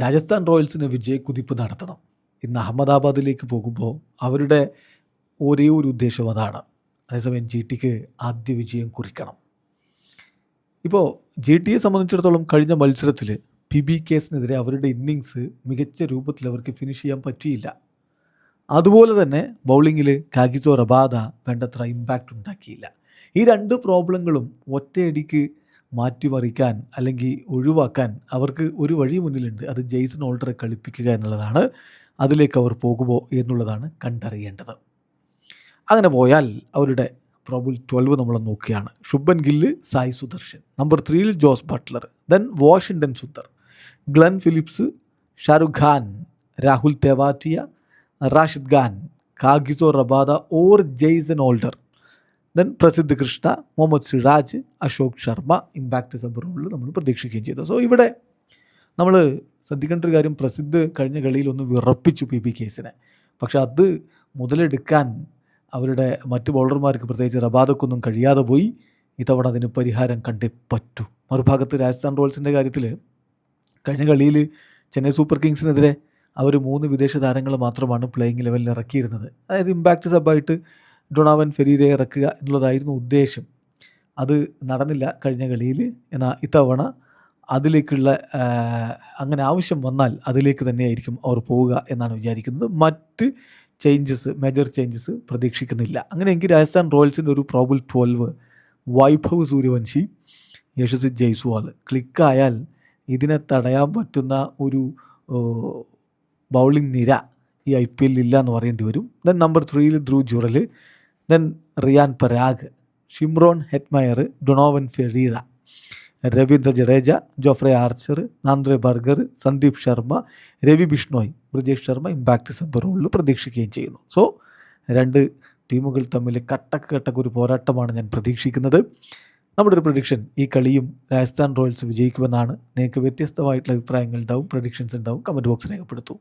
രാജസ്ഥാൻ റോയൽസിന് വിജയക്കുതിപ്പ് നടത്തണം. ഇന്ന് അഹമ്മദാബാദിലേക്ക് പോകുമ്പോൾ അവരുടെ ഒരേ ഒരു ഉദ്ദേശം അതാണ്. അതേസമയം ജിടിക്ക് ആദ്യ വിജയം കുറിക്കണം. ഇപ്പോൾ ജിടിയെ സംബന്ധിച്ചിടത്തോളം കഴിഞ്ഞ മത്സരത്തിൽ PBKസിനെതിരെ അവരുടെ ഇന്നിങ്സ് മികച്ച രൂപത്തിൽ അവർക്ക് ഫിനിഷ് ചെയ്യാൻ പറ്റിയില്ല. അതുപോലെ തന്നെ ബൗളിങ്ങിൽ കാഗിസോ റബാദ വേണ്ടത്ര ഇമ്പാക്റ്റ് ഉണ്ടാക്കിയില്ല. ഈ രണ്ട് പ്രോബ്ലങ്ങളും ഒറ്റയടിക്ക് മാറ്റിമറിക്കാൻ അല്ലെങ്കിൽ ഒഴിവാക്കാൻ അവർക്ക് ഒരു വഴി മുന്നിലുണ്ട്. അത് ജെയ്സൺ ഹോൾഡറെ കളിപ്പിക്കുക എന്നുള്ളതാണ്. അതിലേക്ക് അവർ പോകുമോ എന്നുള്ളതാണ് കണ്ടറിയേണ്ടത്. അങ്ങനെ പോയാൽ അവരുടെ പ്രോബിൾ 12 നമ്മൾ നോക്കുകയാണ്. Shubman Gill, Sai Sudharsan. Number 3 Jos Buttler, then Washington Sundar, Glenn Phillips, Shahrukh Khan, Rahul Tewatia, Rashid Khan, Kagiso Rabada or Jason Holder, then Prasidh Krishna, Mohammed Siraj, Ashok Sharma impact sub റോളിൽ നമ്മൾ പ്രതീക്ഷിക്കുകയും ചെയ്തു. സോ ഇവിടെ നമ്മൾ ശ്രദ്ധിക്കേണ്ട ഒരു കാര്യം, പ്രസിദ്ധ് കഴിഞ്ഞ കളിയിൽ ഒന്ന് വിറപ്പിച്ചു PBKസിനെ. പക്ഷെ അത് മുതലെടുക്കാൻ അവരുടെ മറ്റ് ബൗളർമാർക്ക് പ്രത്യേകിച്ച് റബാദക്കൊന്നും കഴിയാതെ പോയി. ഇത്തവണ അതിന് പരിഹാരം കണ്ടേ പറ്റൂ. മറുഭാഗത്ത് രാജസ്ഥാൻ റോയൽസിൻ്റെ കാര്യത്തിൽ കഴിഞ്ഞ കളിയിൽ ചെന്നൈ സൂപ്പർ കിങ്സിനെതിരെ അവർ 3 വിദേശ താരങ്ങൾ മാത്രമാണ് പ്ലേയിങ് ലെവലിൽ ഇറക്കിയിരുന്നത്. അതായത് ഇമ്പാക്റ്റ് സബായിട്ട് ഡൊണാവൻ ഫെരീരെ ഇറക്കുക എന്നുള്ളതായിരുന്നു ഉദ്ദേശം. അത് നടന്നില്ല കഴിഞ്ഞ കളിയിൽ. എന്നാൽ ഇത്തവണ അതിലേക്കുള്ള അങ്ങനെ ആവശ്യം വന്നാൽ അതിലേക്ക് തന്നെയായിരിക്കും അവർ പോവുക എന്നാണ് വിചാരിക്കുന്നത്. മറ്റ് മേജർ ചേഞ്ചസ് പ്രതീക്ഷിക്കുന്നില്ല. അങ്ങനെയെങ്കിൽ രാജസ്ഥാൻ റോയൽസിൻ്റെ ഒരു പ്രോബിൾ 12 വൈഭവ് സൂര്യവംശി, യശസ്വി ജയ്സ്വാൾ ക്ലിക്കായാൽ ഇതിനെ തടയാൻ പറ്റുന്ന ഒരു ബൗളിംഗ് നിര ഈ IPL ഇല്ല എന്ന് പറയേണ്ടി വരും. Then number 3 Dhruv Jurel, then Riyan Parag, Shimron Hetmyer, Donovan Ferreira, Ravindra Jadeja, Jofra Archer, Nandre Burger, Sandeep Sharma, Ravi Bishnoi, Brijesh Sharma impact sub റോളിൽ പ്രതീക്ഷിക്കുകയും ചെയ്യുന്നു. സോ രണ്ട് ടീമുകൾ തമ്മിൽ കട്ടക്ക് ഒരു പോരാട്ടമാണ് ഞാൻ പ്രതീക്ഷിക്കുന്നത്. നമ്മുടെ ഒരു പ്രഡിക്ഷൻ, ഈ കളിയും രാജസ്ഥാൻ റോയൽസ് വിജയിക്കുമെന്നാണ്. നിങ്ങൾക്ക് വ്യത്യസ്തമായിട്ടുള്ള അഭിപ്രായങ്ങൾ ഉണ്ടാവും, പ്രഡിക്ഷൻസ് ഉണ്ടാവും, കമൻറ്റ് ബോക്സ് രേഖപ്പെടുത്തൂ.